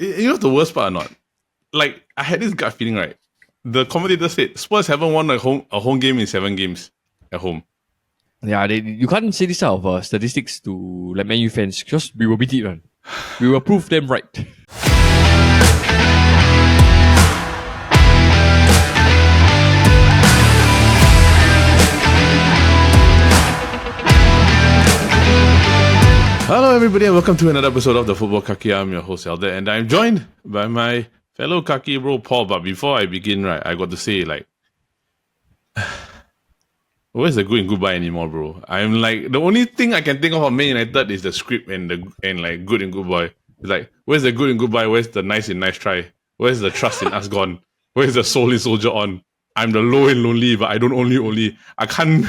You know the worst part or not? Like, I had this gut feeling, right? The commentator said Spurs haven't won a home game in 7 games at home. Yeah, you can't say this type of statistics to like Man U fans because we will beat it, man. We will prove them right. Hello everybody and welcome to another episode of the Futbol Kaki. I'm your host Elder and I'm joined by my fellow Kaki bro Paul. But before I begin, right, I got to say, like, where's the good and goodbye anymore, bro? I'm like, the only thing I can think of Man United is the script and like good and goodbye. It's like, where's the good and goodbye? Where's the nice and nice try? Where's the trust in us gone? Where's the solely soldier on? I'm the low and lonely, but I don't only. I can't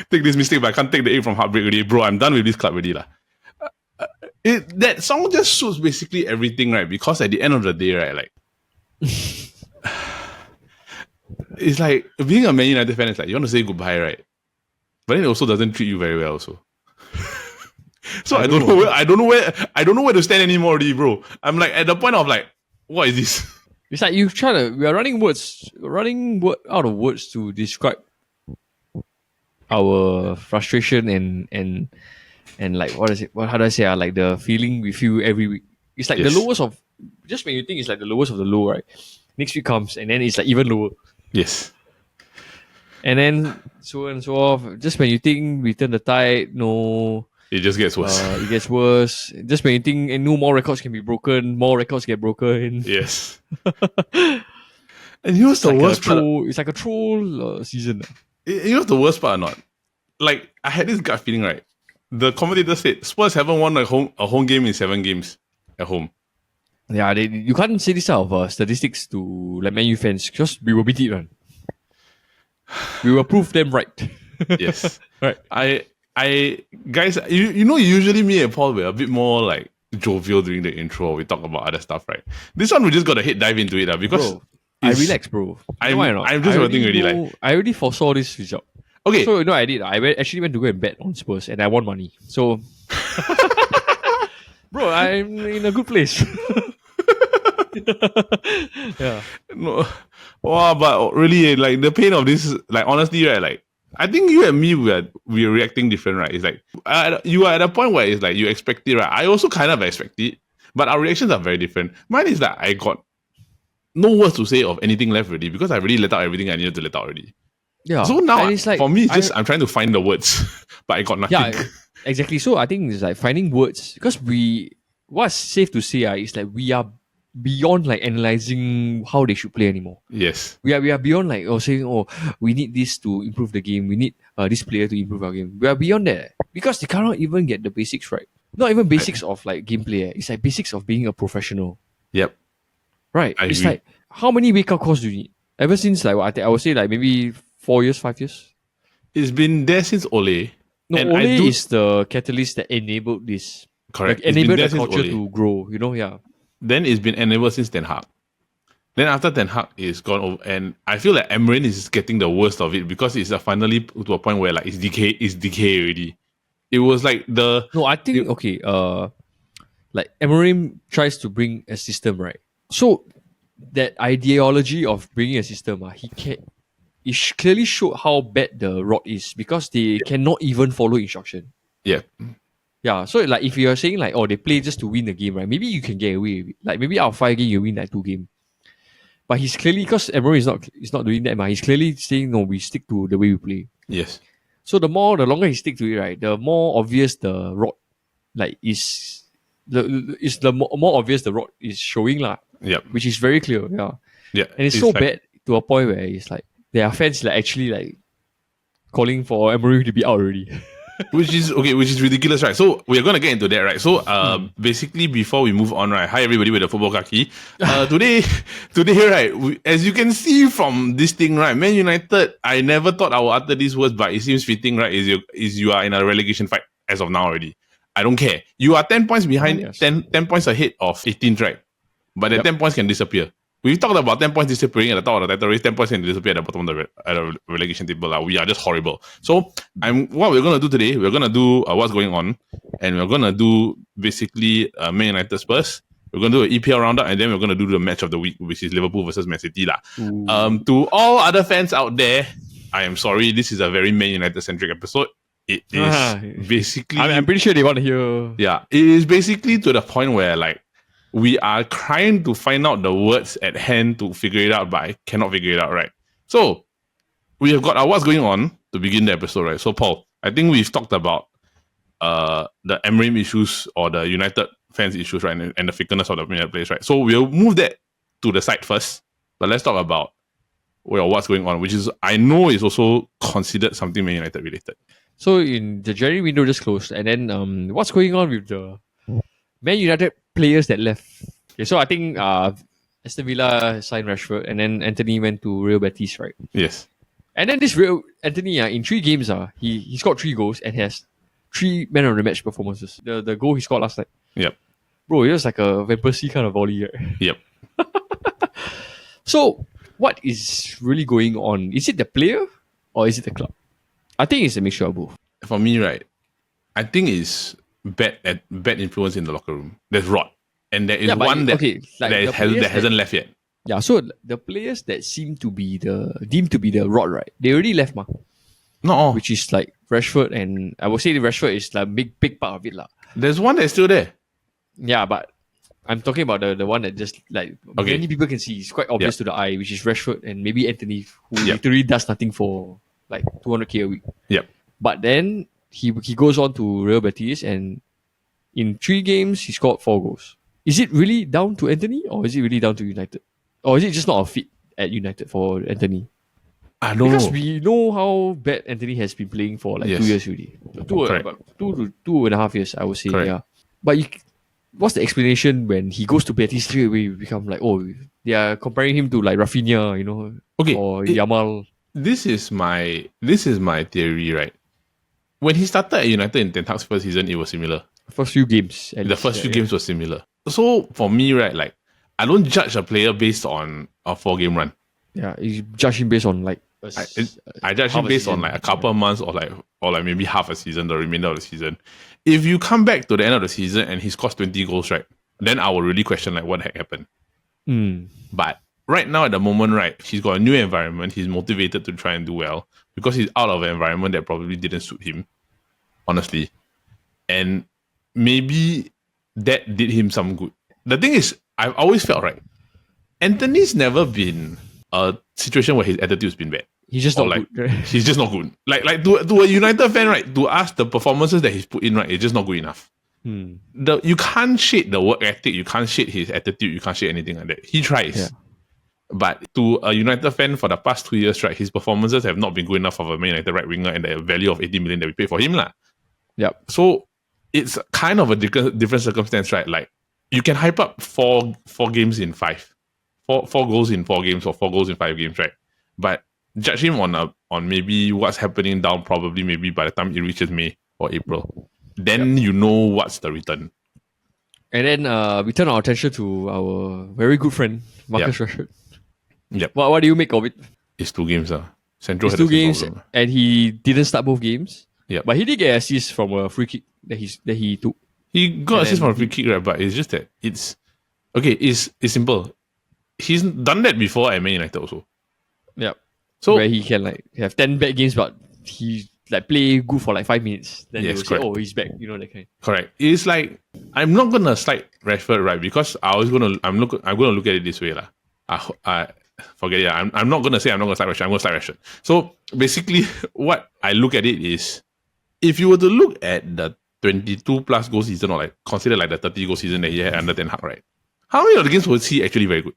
take this mistake, but I can't take the A from heartbreak already, bro. I'm done with this club already, lah. That song just suits basically everything, right? Because at the end of the day, right, like, it's like being a Man United fan is like you want to say goodbye, right? But then it also doesn't treat you very well, also. So I don't know where to stand anymore, already, bro. I'm like at the point of like, what is this? It's like we are running out of words to describe our frustration and like how do I say like the feeling we feel every week. It's like the lowest of, just when you think it's like the lowest of the low, right? Next week comes and then it's like even lower. Yes. And then so on and so off. Just when you think we turn the tide, no. It just gets worse. It gets worse. Just when you think no more records can be broken, more records get broken. Yes. And you know what's the worst part? It's like a troll season. You know what's the worst part or not? Like, I had this gut feeling, right? The commentator said Spurs haven't won a home game in 7 games at home. Yeah, you can't say this type of statistics to like Man U fans because we will beat it, man. We will prove them right. Yes. Right. I guys, you know, usually me and Paul were a bit more like jovial during the intro. We talk about other stuff, right? This one we just got to hit dive into it, because bro, I relax, bro. I'm just waiting already. Like, I already foresaw this result. Okay. So, you know, I did. I actually went to go and bet on Spurs and I won money. So, bro, I'm in a good place. Yeah. No. Wow, but really, like, the pain of this, like, honestly, right, like, I think you and me, we're reacting different, right? It's like, you are at a point where it's like, you expect it, right? I also kind of expect it, but our reactions are very different. Mine is that I got no words to say of anything left already because I really let out everything I needed to let out already. Yeah. So now, it's like, for me, it's just I'm trying to find the words, but I got nothing. Yeah, exactly. So I think it's like finding words, because what's safe to say is like we are beyond like analyzing how they should play anymore. Yes. We are beyond like saying we need this to improve the game. We need this player to improve our game. We are beyond that because they cannot even get the basics right. Not even basics of like gameplay. It's like basics of being a professional. Yep. Right. It's like, how many wake up calls do you need? Ever since like I would say like maybe 4 years, 5 years. It's been there since Ole. No, and Ole is the catalyst that enabled this. Correct. Like, enabled the culture to grow. You know, yeah. Then it's been enabled since Ten Hag. Then after Ten Hag is gone over, and I feel like Amorim is getting the worst of it because it's finally to a point where like it's decay already. It was like I think like Amorim tries to bring a system, right? So that ideology of bringing a system, it clearly showed how bad the rod is because they cannot even follow instruction. Yeah. Yeah, so like if you're saying like, they play just to win the game, right? Maybe you can get away with it. Like maybe out of 5 games you win like 2 games. But he's clearly, because Amorim is not doing that, he's clearly saying no, we stick to the way we play. Yes. So the longer he stick to it, right, the more obvious the rod like is the more obvious the rod is showing lah. Yeah. Which is very clear, yeah. Yeah. And it's so like, bad to a point where it's like there are fans like actually like calling for Amorim to be out already. which is ridiculous, right? So we're gonna get into that, right? So basically, before we move on, right? Hi everybody with the Futbol Kaki. Today, right? As you can see from this thing, right? Man United. I never thought I would utter these words, but it seems fitting, right? You are in a relegation fight as of now already. I don't care. You are 10 points behind, yes. 10 points ahead of 18th, right? But the 10 points can disappear. We talked about 10 points disappearing at the top of the title race. 10 points can disappear at the bottom of the relegation table. We are just horrible. So what we're going to do today, we're going to do what's going on. And we're going to do basically Man United Spurs. We're going to do an EPL roundup, and then we're going to do the match of the week, which is Liverpool versus Man City. Ooh. To all other fans out there, I am sorry, this is a very Man United-centric episode. It is basically... I'm pretty sure they want to hear... Yeah, it is basically to the point where, like, we are trying to find out the words at hand to figure it out, but I cannot figure it out, right? So, we have got our what's going on to begin the episode, right? So, Paul, I think we've talked about the Amorim issues or the United fans issues, right? And the fickleness of the United players, right? So, we'll move that to the side first, but let's talk about what's going on, which is, I know, is also considered something Man United related. So, in the January window just closed, and then what's going on with the Man United players that left? Okay, so I think Aston Villa signed Rashford, and then Antony went to Real Betis, right? Yes. And then this real Antony, in 3 games, he scored 3 goals and has 3 man of the match performances. The goal he scored last night. Yep. Bro, it was like a Van Persie kind of volley, right? Yep. So, what is really going on? Is it the player or is it the club? I think it's a mixture of both. For me, right, I think it's bad influence in the locker room. There's rot. And there is one that hasn't left yet. Yeah, so the players that seem to be deemed to be the rod, right? They already left, Not all. which is like Rashford, and I would say the Rashford is like big part of it, lah. There's one that's still there. Yeah, but I'm talking about the one that just like many people can see. It's quite obvious to the eye, which is Rashford and maybe Antony, who literally does nothing for like 200k a week. Yep. But then he goes on to Real Betis, and in 3 games he scored 4 goals. Is it really down to Antony, or is it really down to United? Or is it just not a fit at United for Antony? I don't Because know. we know how bad Antony has been playing for like 2 years already. About 2.5 years, I would say. Correct. Yeah. But what's the explanation when he goes to Betis straight away? We become like, oh, they are comparing him to like Rafinha, or Yamal. This is my theory, right? When he started at United in Ten Hag's first season, it was similar. First few games. The first few games were similar. So for me, right, like I don't judge a player based on a 4-game run. Yeah, you judge him based on like I judge him based on like a couple of months or like maybe half a season, the remainder of the season. If you come back to the end of the season and he scores 20 goals, right, then I will really question like what the heck happened. But right now at the moment, right, he's got a new environment. He's motivated to try and do well because he's out of an environment that probably didn't suit him, honestly. And maybe that did him some good. The thing is, I've always felt, right, Antony's never been a situation where his attitude's been bad. He's just not like, good. He's just not good. Like to a United fan, right, to us, the performances that he's put in, right, it's just not good enough. You can't shade the work ethic, you can't shade his attitude, you can't shade anything like that. He tries. Yeah. But to a United fan for the past 2 years, right, his performances have not been good enough of a Man United right winger and the value of 80 million that we paid for him. Yep. So it's kind of a different circumstance, right? Like you can hype up four games in 5. 4 goals in 4 games or 4 goals in 5 games, right? But judge him on maybe what's happening down probably maybe by the time it reaches May or April. Then you know what's the return. And then we turn our attention to our very good friend, Marcus Rashford. Yep. What do you make of it? It's 2 games. Central it's 2 games, and he didn't start both games. Yeah. But he did get assist from a free kick that he took. He got assist from a free kick, right? But it's just that it's simple. He's done that before at Man United also. Yeah. So where he can like have 10 bad games, but he like play good for like 5 minutes. Then yes, they will say, oh, he's back. That kind. Correct. It's like I'm not gonna slight Rashford, right? Because I'm gonna look at it this way, lah. I forget it. I'm not gonna say I'm not gonna slight Rashford. I'm gonna slight Rashford. So basically, what I look at it is, if you were to look at the 22 plus goal season or like consider like the 30 goal season that he had under Ten Hag, right? How many of the games was he actually very good?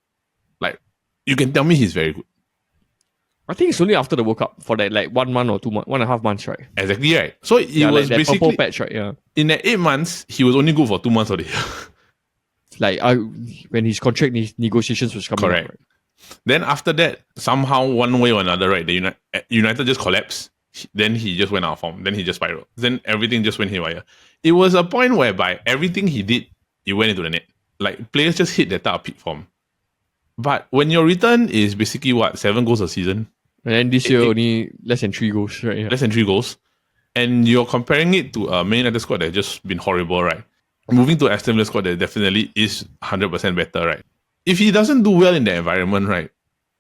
Like, you can tell me he's very good. I think it's only after the World Cup for that like 1 month or 2 months, 1.5 months, right? Exactly, right. So it was like basically purple patch, right? Yeah. In that 8 months, he was only good for 2 months of the year. Like when his contract negotiations was coming correct. Up, right? Then after that, somehow one way or another, right, the United just collapsed. Then he just went out of form. Then he just spiraled. Then everything just went haywire. It was a point whereby everything he did, it went into the net. Like players just hit that type of peak form. But when your return is basically 7 goals a season, and then this year only less than 3 goals, right? Yeah. Less than 3 goals, and you're comparing it to a Man United squad that's just been horrible, right? moving to Aston Villa squad that definitely is 100% better, right? If he doesn't do well in the environment, right,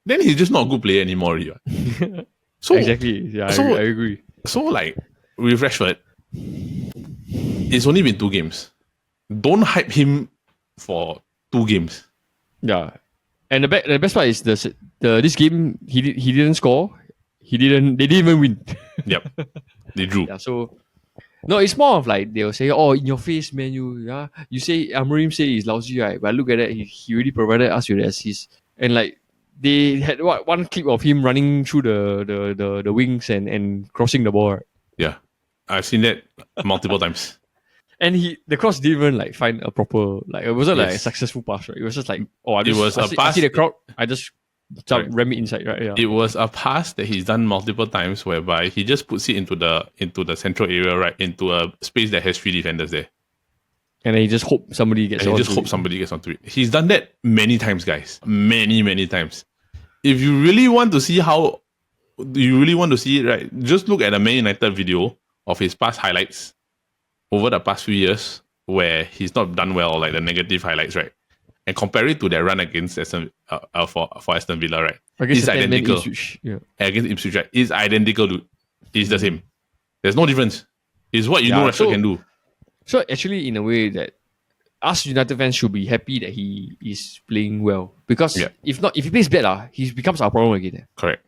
then he's just not a good player anymore. Right? So exactly. Yeah, I agree. So like with Rashford, it's only been 2 games. Don't hype him for 2 games. Yeah, and the best part is this game he didn't score. They didn't even win. Yep, they drew. Yeah, so no, it's more of like they'll say, "Oh, in your face, man, you say Amorim say he's lousy, right? But look at that, he already provided us with the assist." And like they had one clip of him running through the wings and crossing the ball, right? Yeah, I've seen that multiple times. And the cross didn't even like find a proper it wasn't like a successful pass, right? It was just like I see the crowd, I just ram it inside, right? Yeah. It was a pass that he's done multiple times, whereby he just puts it into the central area, right, into a space that has 3 defenders there, and then he just hope somebody gets. Somebody gets onto it. He's done that many times, guys. Many times. If you really want to see it, right, just look at a Man United video of his past highlights over the past few years where he's not done well, like the negative highlights, right? And compare it to their run against Aston for Aston Villa, right? Against it's identical. Ipswich, yeah. Against Ipswich, right? It's identical, dude. It's the same. There's no difference. It's what you know Rashford can do. So actually, in a way, that us United fans should be happy that he is playing well, because if he plays bad, he becomes our problem again. Correct.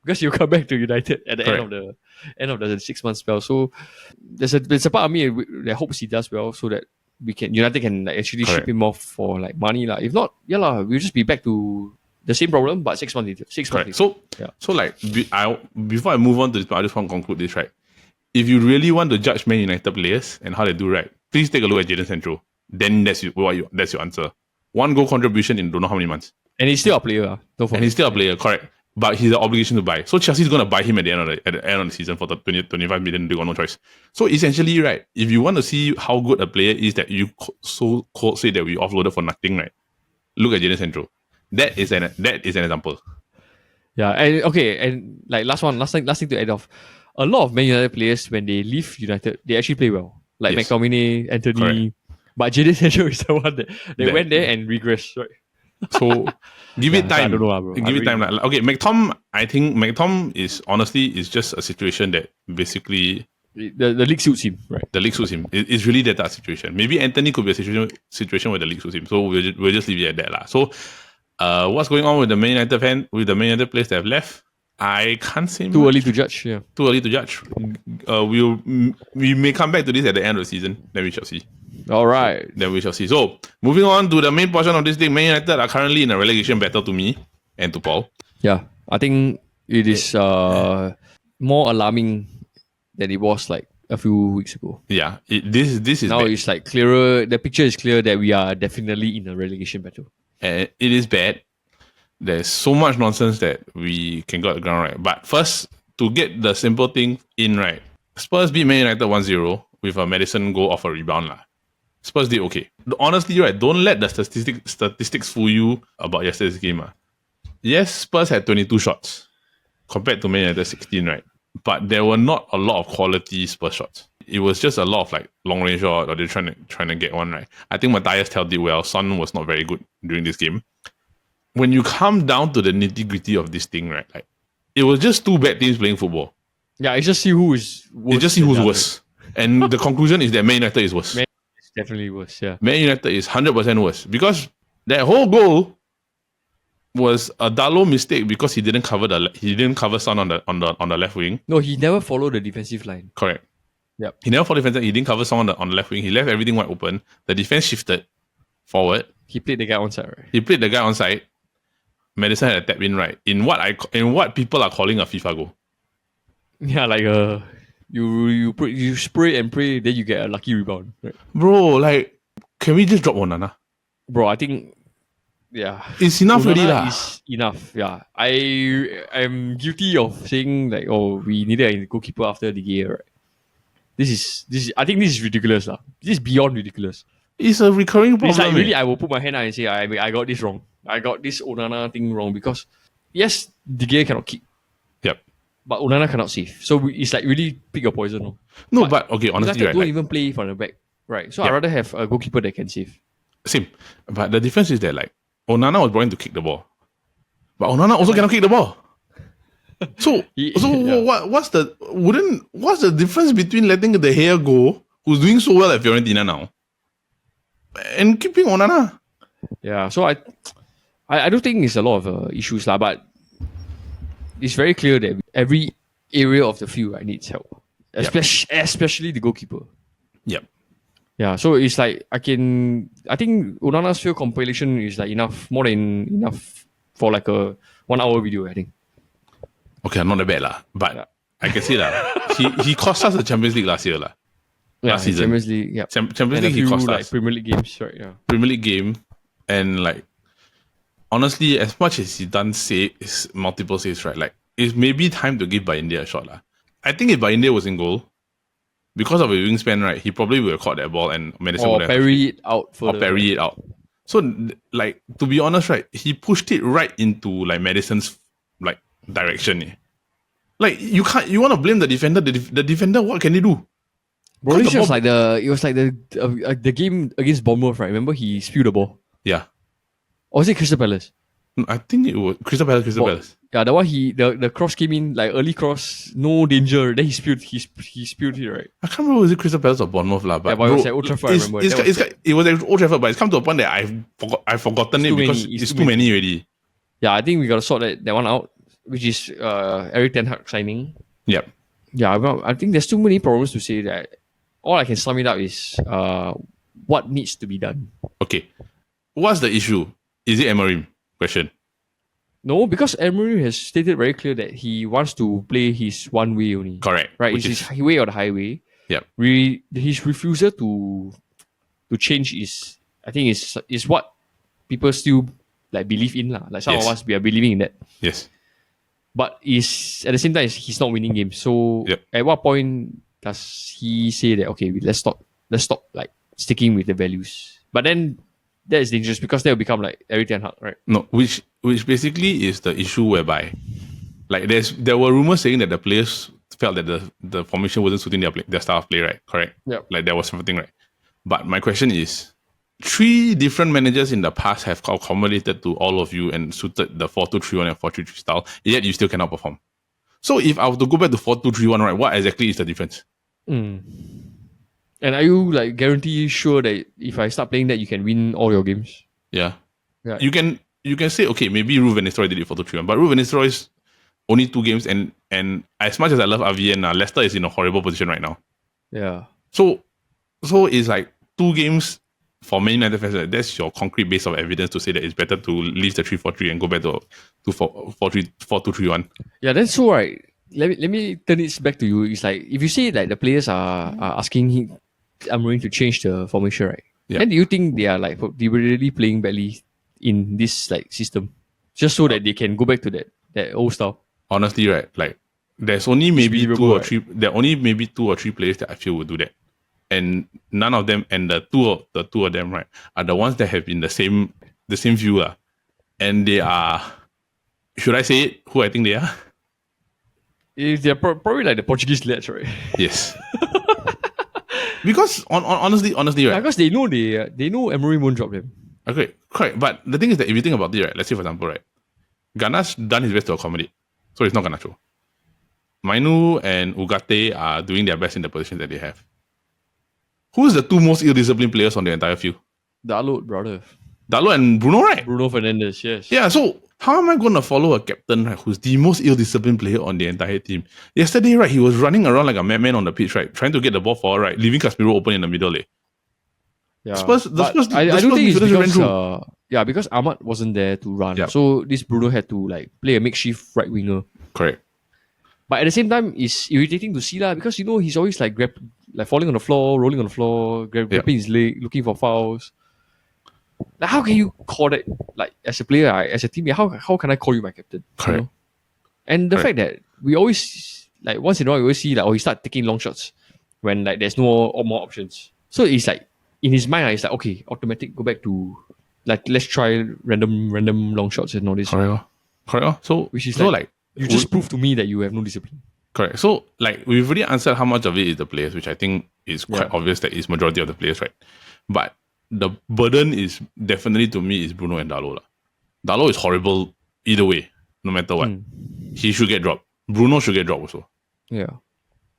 Because he'll come back to United at the end of the 6 month spell. So there's a part of me that hopes he does well, so that United can like actually ship him off for like money. If not, we'll just be back to the same problem, but 6 months later. 6 months later. So like before I move on to this, I just want to conclude this, right? If you really want to judge Man United players and how they do, right, please take a look at Jadon Sancho. Then that's your answer. 1 goal contribution in don't know how many months. And he's still a player. Correct. But he's an obligation to buy. So Chelsea's going to buy him at the end of the season for the 25 million. They got no choice. So essentially, right, if you want to see how good a player is that you say that we offloaded for nothing, right, look at Jadon Sancho. That is an example. Yeah, and like last thing to add off. A lot of Man United players, when they leave United, they actually play well. Like McTominay, Antony. Correct. But Jadon Sancho is the one that went there and regressed, right? So give it time. I don't know, bro. Give it time. Okay, I think McTom is just a situation that basically the league suits him, right? The league suits him. It's really that situation. Maybe Antony could be a situation where the league suits him. So we'll just leave it at that lah. So what's going on with the Man United players that have left? I can't say too early to judge. Yeah, too early to judge. We may come back to this at the end of the season. Then we shall see. All right. Then we shall see. So, moving on to the main portion of this thing, Man United are currently in a relegation battle to me and to Paul. Yeah, I think it is more alarming than it was like a few weeks ago. Yeah, this is now bad. It's like clearer. The picture is clear that we are definitely in a relegation battle. And it is bad. There's so much nonsense that we can go at the ground, right? But first, to get the simple thing in, right, Spurs beat Man United 1-0 with a Madison goal off a rebound lah. Spurs did okay. Honestly, right, don't let the statistics fool you about yesterday's game. Yes, Spurs had 22 shots compared to Man United 16, right? But there were not a lot of quality Spurs shots. It was just a lot of like long range shot, or they're trying to get one, right? I think Matthias held it well. Son was not very good during this game. When you come down to the nitty-gritty of this thing, right, like it was just 2 bad teams playing football. Yeah, it's just see who is worse. It's just see who's worse. And the conclusion is that Man United is worse. Man is definitely worse, yeah. Man United is 100% worse. Because that whole goal was a Dalot mistake because he didn't cover Son on the left wing. No, he never followed the defensive line. Correct. Yep. He never followed the defensive line. He didn't cover Son on the left wing. He left everything wide open. The defense shifted forward. He played the guy on side. Madison had a tap in, right, in what people are calling a FIFA goal. Yeah, like you spray and pray, then you get a lucky rebound, right? Bro, like, can we just drop Onana? Bro, I think, yeah, it's enough already lah. It's enough. Yeah, I'm guilty of saying like, oh, we needed a goalkeeper after the year, right? This is. I think this is ridiculous lah. This is beyond ridiculous. It's a recurring problem. It's like really, I will put my hand out and say, I got this wrong. I got this Onana thing wrong because, yes, De Gea cannot kick. Yep. But Onana cannot save. So it's like really pick your poison. No, but okay, honestly, United right, don't even play from the back. right? So Yeah. I'd rather have a goalkeeper that can save. Same. But the difference is that like Onana was brought in to kick the ball. But Onana also cannot kick the ball. So Yeah. what's the difference between letting the hair go, who's doing so well at Fiorentina now, and keeping Onana? Yeah, so I do think it's a lot of issues lah, but it's very clear that every area of the field needs help, especially the goalkeeper. Yep. Yeah, so it's like I think Onana's field compilation is like more than enough for like a 1 hour video, I think. Okay, not that bad lah. But Yeah. I can say that he cost us the Champions League last year lah. Last season. Champions League, yeah. Champions And League a few, he cost like us. Premier League games, right? Yeah. Premier League game, and like honestly, as much as he done multiple saves, right? Like it's maybe time to give India a shot lah. I think if India was in goal, because of his wingspan, right, he probably would have caught that ball and Madison Or would have parry it out further. or parry it out. So like to be honest, right, he pushed it right into like Madison's like direction. Like you want to blame the defender. The defender, what can he do? Bro, Caught it's the just ball- like the game against Bournemouth, right? Remember he spilled the ball? Yeah, Or was it Crystal Palace? I think it was Crystal Palace. Yeah, the one the cross came in, like early cross, no danger. Then he spilled it, right? I can't remember was it Crystal Palace or Bournemouth lah. But Yeah, but it was at Old Trafford, I remember. It was at Old Trafford, but it's come to a point that I've forgotten it too because many. it's too many already. Yeah, I think we gotta sort that one out, which is Eric Ten Hag signing. Yep. Yeah, well, I think there's too many problems to say that. All I can sum it up is what needs to be done. Okay. What's the issue? Is it Amorim? Question. No, because Amorim has stated very clear that he wants to play his one way only. Correct. Right, Which it's is his way or the highway. Yep. His refusal to change is what people still like believe in lah. Like some Yes. of us, we are believing in that. yes. But is at the same time he's not winning games. So Yep. at what point does he say that okay, let's stop like sticking with the values? But then that is dangerous because that will become like Eric Ten Hag, right? No, which basically is the issue whereby, like, there were rumors saying that the players felt that the formation wasn't suiting their style of play, right? Correct. Yep. Like there was something, right? But my question is, 3 different managers in the past have accommodated to all of you and suited the 4-2-3-1 and 4-3-3 style, yet you still cannot perform. So if I were to go back to 4-2-3-1, right, what exactly is the difference? And are you like guarantee sure that if I start playing that you can win all your games? Yeah. Yeah. You can say, okay, maybe Ruud van Nistelrooy did it 4-2-3-1, but Ruud van Nistelrooy's only 2 games, and as much as I love Avien, Leicester is in a horrible position right now. Yeah. So it's like 2 games for Man United fans. That's your concrete base of evidence to say that it's better to leave the 3-4-3 and go back to 4-2-3-1. Yeah, that's so right. Let me turn it back to you. It's like if you say like the players are asking Amorim to change the formation, right? Yeah. Then do you think they are like deliberately playing badly in this like system, just so that they can go back to that old style? Honestly, right, like there's only maybe believable, 2 or right? 3. There are only maybe 2 or 3 players that I feel would do that, and none of them, and the two of them, right, are the ones that have been the same view, and they are. Should I say it? Who I think they are? They're probably like the Portuguese lads, right? Yes. Because honestly, Yeah, right. because they know Amorim won't drop them. Okay, correct. But the thing is that if you think about it, right, let's say for example, right, Gana's done his best to accommodate, so it's not Garnacho. Mainu and Ugarte are doing their best in the position that they have. Who's the 2 most ill-disciplined players on the entire field? Dalot, brother. Dalot and Bruno, right? Bruno Fernandes, yes. Yeah, so how am I going to follow a captain, right, who's the most ill-disciplined player on the entire team? Yesterday, right, he was running around like a madman on the pitch, right, trying to get the ball forward, right, leaving Casemiro open in the middle. Yeah. Spurs- the But Spurs- I the don't Spurs think it's midfielders ran because through. because Ahmad wasn't there to run. Yeah. So this Bruno had to like play a makeshift right winger. Correct. But at the same time, it's irritating to see because he's always like falling on the floor, rolling on the floor, grabbing his leg, looking for fouls. Like how can you call that like as a player, as a teammate? How can I call you my captain? Correct. You know? And the Correct. fact that we always like once in a while we always see like he start taking long shots when like there's no more options. So it's like in his mind, it's like okay, automatic go back to like let's try random long shots and all this. Correct. So Which is so like you just prove to me that you have no discipline. correct. So like we've already answered how much of it is the players, which I think it's quite obvious that it's majority of the players, right? But the burden is definitely, to me, is Bruno and Dalot. Dalot is horrible either way, no matter what. He should get dropped. Bruno should get dropped also. Yeah.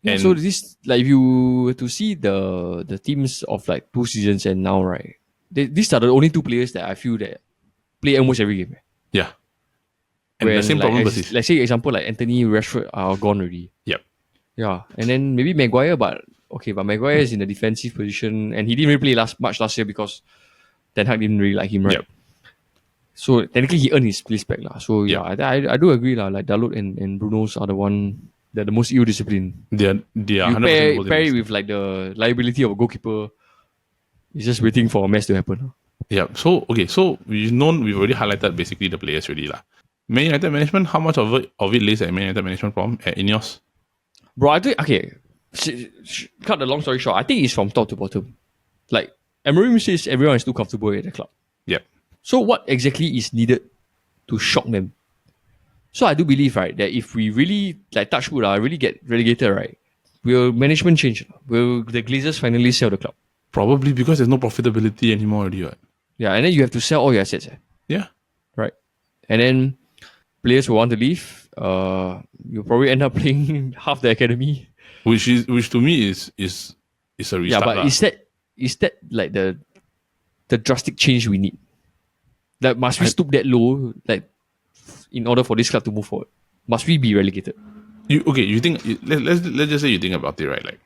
Yeah, And so this, like, if you were to see the teams of like 2 seasons and now, right? These are the only 2 players that I feel that play almost every game. yeah. And the same like, problem persists. Let's say example like Antony, Rashford are gone already. Yep. Yeah, and then maybe Maguire, but Maguire is in a defensive position, and he didn't really play much last year because Ten Hag didn't really like him, right? Yep. So technically he earned his place back lah. So yeah, I do agree lah. Like Dalot and Bruno's are the one that the most ill-disciplined. They are You 100% pair it with like the liability of a goalkeeper. He's just waiting for a mess to happen. Yeah. So we've already highlighted basically the players already lah. Man United management, how much of it lays at Man United management from at Ineos? Bro, I think cut the long story short, I think it's from top to bottom. Like Amorim says everyone is too comfortable at the club. Yep. So what exactly is needed to shock them? So I do believe, right, that if we really like touch wood, really get relegated, right, will management change? Will the Glazers finally sell the club? Probably because there's no profitability anymore already, right? Yeah, and then you have to sell all your assets. Yeah. Right. And then players who want to leave, you'll probably end up playing half the academy. Which to me is a restart. Yeah, but is that like the drastic change we need? Like, must we stoop that low, like, in order for this club to move forward? Must we be relegated? You think let's just say you think about it, right? Like,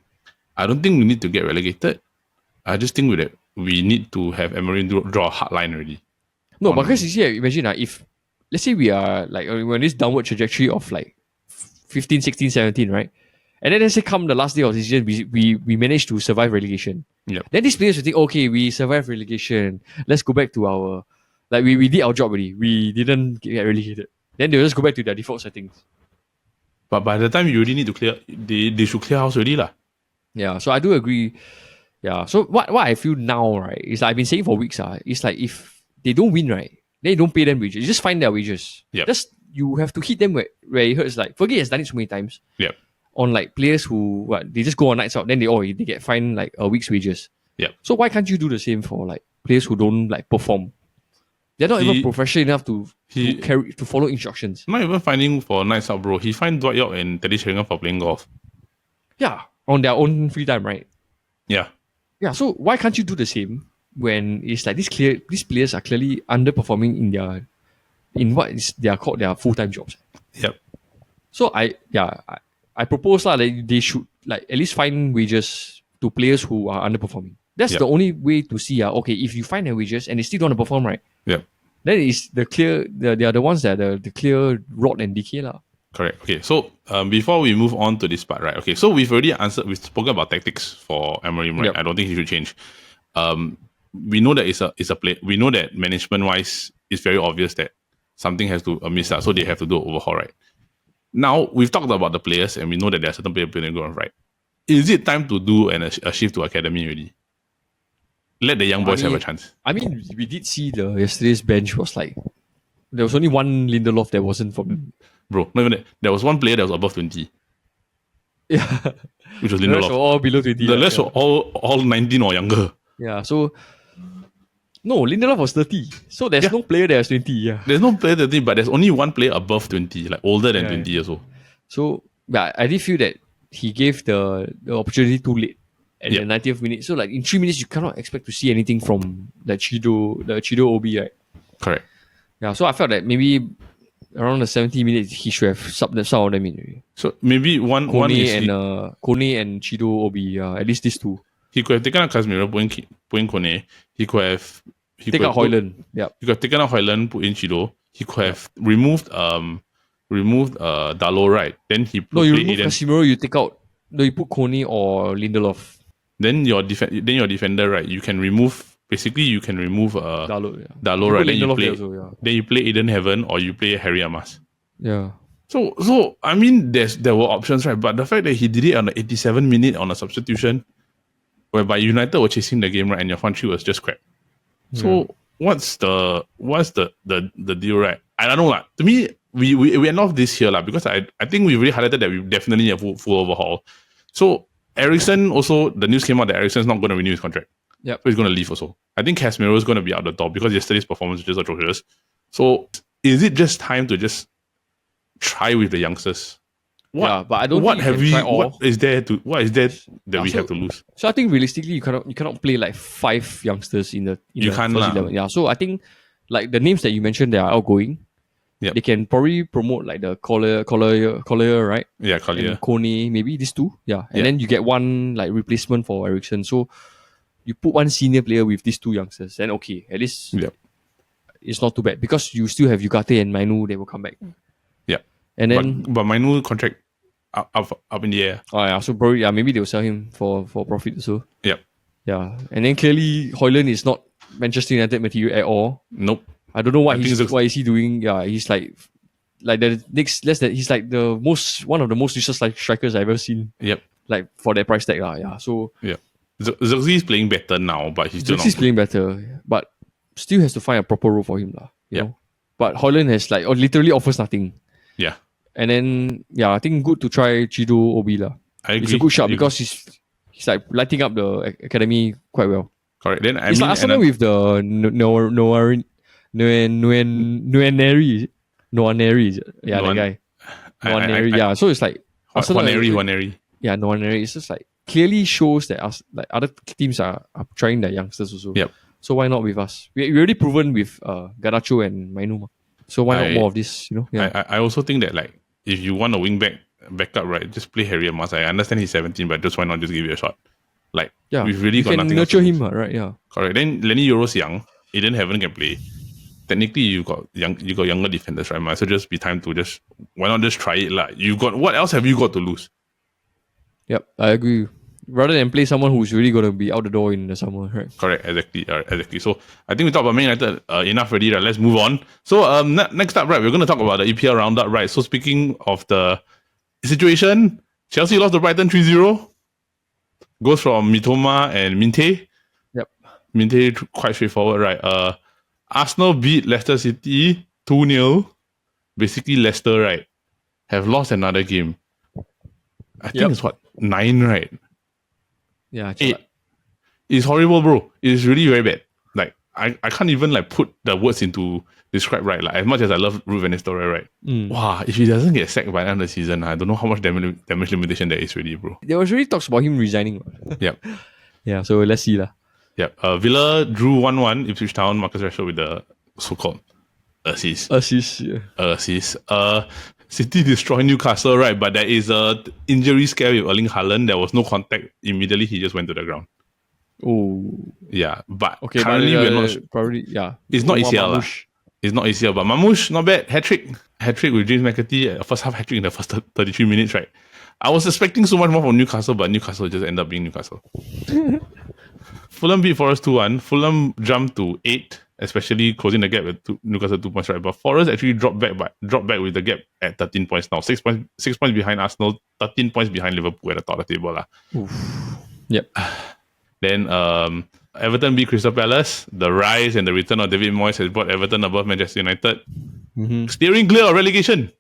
I don't think we need to get relegated. I just think that we need to have Amorim draw a hard line already. No, because you see, imagine if let's say we are like we're on this downward trajectory of like 15, 16, 17, right? And then let's say come the last day of the season, we managed to survive relegation. Yep. Then these players will think, okay, we survived relegation. Let's go back to our we did our job already. We didn't get relegated. Then they'll just go back to their default settings. But by the time you already need to clear, they should clear house already lah. Yeah, so I do agree. Yeah, so what I feel now, right, is like I've been saying for weeks, it's like if they don't win, right, then you don't pay them wages. You just find their wages. Yep. Just you have to hit them where it hurts. Like Fergie has done it so many times. Yep. On like players who they just go on nights out, then they get fined like a week's wages. Yep. So why can't you do the same for like players who don't like perform? They're not even professional enough to follow instructions. Not even finding for nights out, bro. He fined Dwight York and Teddy Sheringham for playing golf. Yeah, on their own free time, right? Yeah. Yeah, so why can't you do the same when it's like these players are clearly underperforming in what is they are called their full-time jobs? Yep. So I propose that they should like at least find wages to players who are underperforming. That's the only way to see okay, if you find their wages and they still don't want to perform, right? Yep. Then it's the clear they are the ones that are the clear rot and decay lah. Correct. Okay, so before we move on to this part, right? Okay, so we've spoken about tactics for Amorim, right? Yep. I don't think he should change. We know that it's a play. We know that management wise, it's very obvious that something has to miss out, so they have to do an overhaul, right? Now we've talked about the players, and we know that there are certain players going on, right? Is it time to do a shift to academy already? Let the young boys have a chance. I mean, we did see yesterday's bench was like there was only one Lindelof that wasn't from. Bro, not even that. There was one player that was above 20. Yeah. Which was Lindelof. The rest were all below 20. The rest were all 19 or younger. Yeah, so no, Lindelof was 30. So there's no player that was 20. Yeah. There's no player 30, but there's only one player above 20, like older than 20 years old. So I did feel that he gave the opportunity too late at the 90th minute. So like in 3 minutes you cannot expect to see anything from the Chido OB, right? Correct. Yeah, so I felt that maybe around the 70 minutes he should have subbed some of them in. So maybe one is Kone and Chido OB, at least these two. He could have taken out Casemiro, put in Kone. He could have taken out Højlund. Yeah. He could have taken out Højlund, put in Chido. He could have removed Dalot, right? Then he you remove Casemiro, you take out you put Kone or Lindelof. Then your defender, right? You can remove Dalot, right? Then you play Eden Heaven or you play Harry Amas. Yeah. So I mean there were options, right? But the fact that he did it on the 87 minute on a substitution, whereby United were chasing the game, right, and your front three was just crap. So what's the deal, right? I don't know, like, to me, we end off this here, like, because I think we really highlighted that we definitely need a full overhaul. So Eriksen also, the news came out that Eriksen's not going to renew his contract. Yep. So he's going to leave also. I think Casemiro is going to be out the door because yesterday's performance was just atrocious. So is it just time to just try with the youngsters? But I don't think you can try all. What is there that we have to lose? So I think realistically, you cannot play like 5 youngsters in the first 11. Yeah. So I think like the names that you mentioned that are outgoing, they can probably promote like the Collier, right? Yeah, Collier. Kone, maybe these two. Yeah. And then you get one like replacement for Eriksen. So you put one senior player with these 2 youngsters, and okay, at least it's not too bad because you still have Ugarte and Mainu, they will come back. Yeah. And then but Mainu contract up in the air. Oh yeah, so probably maybe they'll sell him for profit also. Yep. Yeah. And then clearly Højlund is not Manchester United material at all. Nope. I don't know what is he doing. Yeah, he's like the next less that he's like one of the most useless strikers I've ever seen. Yep. Like for that price tag. Yeah. So Zirkzee is playing better now, but he's still not playing better. But still has to find a proper role for him. You know? But Højlund has literally offers nothing. Yeah. And then I think good to try Chido Obi lah. It's a good shot because he's like lighting up the academy quite well. Correct. Then it's like Arsenal with the Noaneri. Yeah, that guy. Noaneri. So it's like Arsenal. Juaneri. Yeah, Noaneri. It's just like clearly shows that other teams are trying their youngsters also. Yep. So why not with us? We already proven with Garnacho and Mainu. So why not more of this? You know. Yeah. I also think that like if you want a wing backup, right, just play Harry and Mas. I understand he's 17, but just why not just give it a shot? Like we've really got nothing. You can nurture him, right? Yeah. Correct. Then Lenny Euro's young. Eden Heaven can play. Technically, you got younger defenders, right? So just be time to why not just try it lah? What else have you got to lose? Yep, I agree. Rather than play someone who's really going to be out the door in the summer, right? Correct, exactly. So I think we talked about Man United enough already, right? Let's move on. So next up, right, we're going to talk about the EPL Roundup, right? So speaking of the situation, Chelsea lost to Brighton 3-0. Goes from Mitoma and Minte. Yep. Minte quite straightforward, right? Arsenal beat Leicester City 2-0. Basically, Leicester, right, have lost another game. I think it's 9, right? Yeah, 8. It's horrible, bro. It's really very bad. Like I can't even like put the words into describe, right? Like as much as I love Ruud van Nistelrooy, right? Wow, if he doesn't get sacked by the end of the season, I don't know how much damage limitation there is really, bro. There was really talks about him resigning. Yep. Yeah, so let's see lah. Yep. Villa drew 1-1 Ipswich Town. Marcus Rashford with the so-called assist. City destroyed Newcastle, right? But there is a injury scare with Erling Haaland. There was no contact. Immediately, he just went to the ground. Oh. Yeah, but okay, currently we're not... Probably, yeah. It's not ACL. It's not ACL, but Mamouche, not bad. Hat-trick with James McAtee. First half hat-trick in the first 33 minutes, right? I was expecting so much more from Newcastle, but Newcastle just ended up being Newcastle. Fulham beat Forest 2-1. Fulham jumped to 8, especially closing the gap with Newcastle 2 points, right? But Forest actually dropped back with the gap at 13 points now. 6 points behind Arsenal, 13 points behind Liverpool at the top of the table. Yep. Then Everton beat Crystal Palace. The rise and the return of David Moyes has brought Everton above Manchester United. Steering clear of relegation,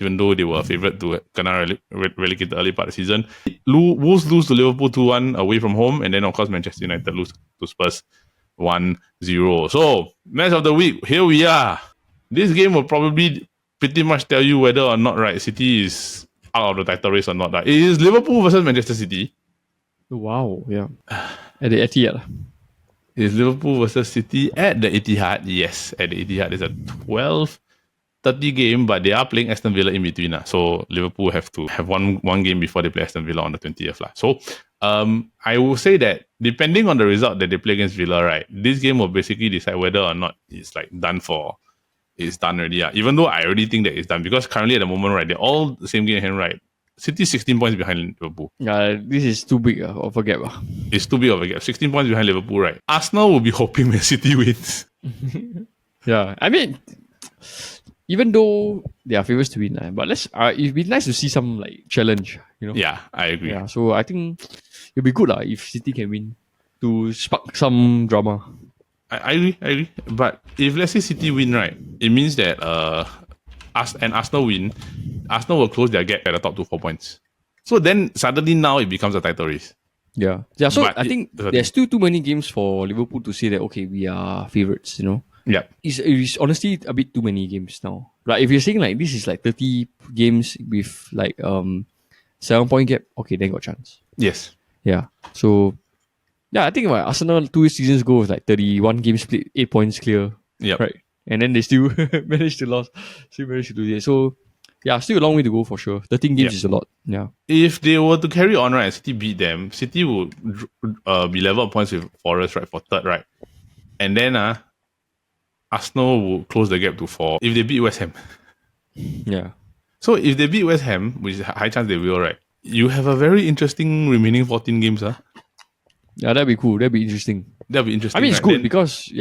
even though they were a favourite to relegate the early part of the season. Wolves lose to Liverpool 2-1 away from home, and then of course Manchester United lose to Spurs 1-0. So, match of the week, here we are. This game will probably pretty much tell you whether or not, right, City is out of the title race or not. Right? It is Liverpool versus Manchester City. Wow, yeah. At the Etihad. It is Liverpool versus City at the Etihad. Yes, at the Etihad. It's a 12:30 game, but they are playing Aston Villa in between. So Liverpool have to have one game before they play Aston Villa on the 20th. So I will say that depending on the result that they play against Villa, right, this game will basically decide whether or not it's like it's done already. Even though I already think that it's done, because currently at the moment, right, they're all the same game in hand, right? City 16 points behind Liverpool. This is too big of a gap. It's too big of a gap. 16 points behind Liverpool, right? Arsenal will be hoping when City wins. Yeah, I mean, even though they are favourites to win, but it'd be nice to see some like challenge, you know? Yeah, I agree. Yeah, so I think it'll be good if City can win to spark some drama. I agree. But if let's say City win, right, it means that Arsenal win, Arsenal will close their gap at the top to 4 points. So then suddenly now it becomes a title race. Yeah. So But I think there's still too many games for Liverpool to say that okay, we are favourites, Yeah. It's honestly a bit too many games now. Like if you're saying like this is like 30 games with like 7 point gap, okay, then got chance. Yes. Yeah. So yeah, I think Arsenal 2 seasons ago was like 31 games split, 8 points clear. Yep. Right. And then they still managed to lose. Still managed to do it. So yeah, still a long way to go for sure. 13 games is a lot. Yeah. If they were to carry on, right, and City beat them, City would be level up points with Forest, right, for third, right? And then Arsenal will close the gap to 4 if they beat West Ham. Yeah. So if they beat West Ham, which is a high chance they will, right, you have a very interesting remaining 14 games. Yeah, that'd be cool. That'd be interesting. That'll be interesting. I mean, it's right? good Then- because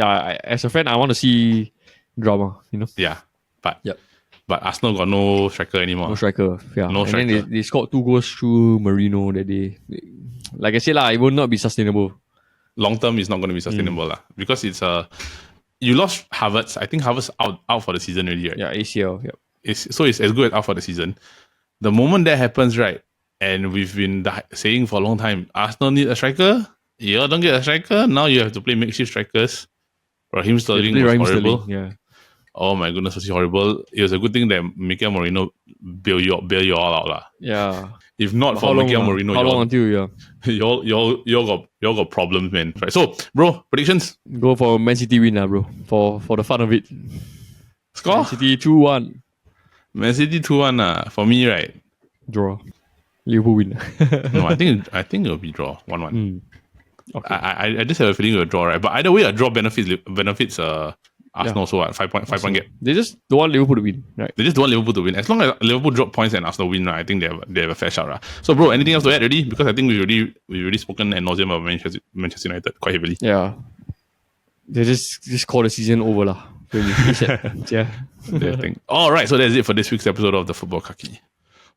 as a fan, I want to see drama. Yeah, but Yep. but Arsenal got no striker anymore. No striker. Yeah. No and then striker. they scored 2 goals through Marino that day. Like I said, it will not be sustainable. Long term, it's not going to be sustainable because it's you lost Havertz. I think Havertz out for the season already, right? Yeah, ACL. Yep. So it's as good as out for the season. The moment that happens, right, and we've been saying for a long time, Arsenal need a striker. You don't get a striker. Now you have to play makeshift strikers. Raheem Sterling was Raheem horrible. Sterling, yeah. Oh my goodness, was he horrible? It was a good thing that Mikel Moreno bail you all out lah. Yeah. If not But for Mikel Moreno, how long until y'all got problems, man. Right. So, bro, predictions. go for Man City win, bro? For the fun of it. Score. Man City 2-1. Man City 2-1. For me, right? Draw. Liverpool win. No, I think it'll be draw 1-1. Okay. I just have a feeling it'll draw, right? But either way, a draw benefits Arsenal. So what? 5 point gap. They just don't want Liverpool to win, right? They just don't want Liverpool to win. As long as Liverpool drop points and Arsenal win, right, I think they have a fair shot. Right? So, bro, anything else to add already? Because I think we've already spoken ad nauseum about Manchester United quite heavily. Yeah. They just call the season over lah. Really. Yeah. All right, so that's it for this week's episode of the Futbol Kaki.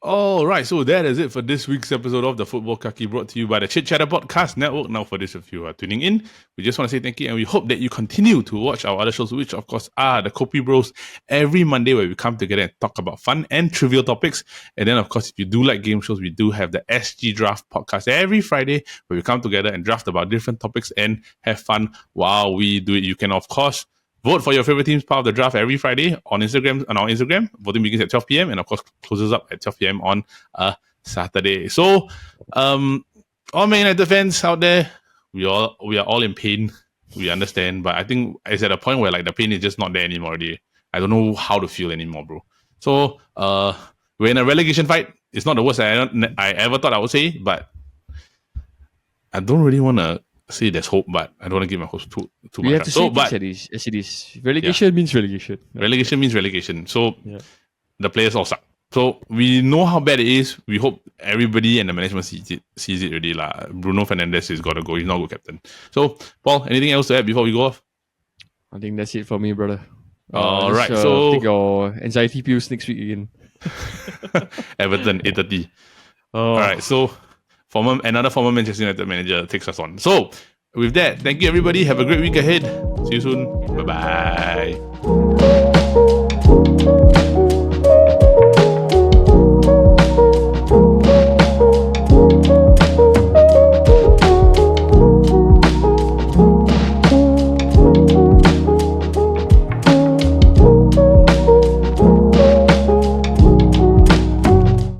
All right, so that is it for this week's episode of the Futbol Kaki, brought to you by the Chit Chatter Podcast Network. Now, for this, if you are tuning in, we just want to say thank you, and we hope that you continue to watch our other shows, which of course are the Kopi Bros, every Monday, where we come together and talk about fun and trivial topics. And then, of course, if you do like game shows, we do have the SG Draft Podcast every Friday, where we come together and draft about different topics and have fun while we do it. You can, of course, vote for your favorite teams part of the draft every Friday on our Instagram. Voting begins at 12 p.m. and of course closes up at 12 p.m. on a Saturday. So, all Man United fans out there, we are all in pain. We understand, but I think it's at a point where like the pain is just not there anymore. Already. I don't know how to feel anymore, bro. So, we're in a relegation fight. It's not the worst I ever thought I would say, but I don't really want to say there's hope, but I don't want to give my hopes too We much. have to say things as it is. Relegation means relegation. Relegation means relegation. So the players all suck. So we know how bad it is. We hope everybody and the management sees it already. Bruno Fernandes has got to go. He's not a good captain. So, Paul, anything else to add before we go off? I think that's it for me, brother. All right. So take your anxiety pills next week again. Everton 8:30. All right. So another former Manchester United manager takes us on. So with that, thank you everybody. Have a great week ahead. See you soon. Bye bye.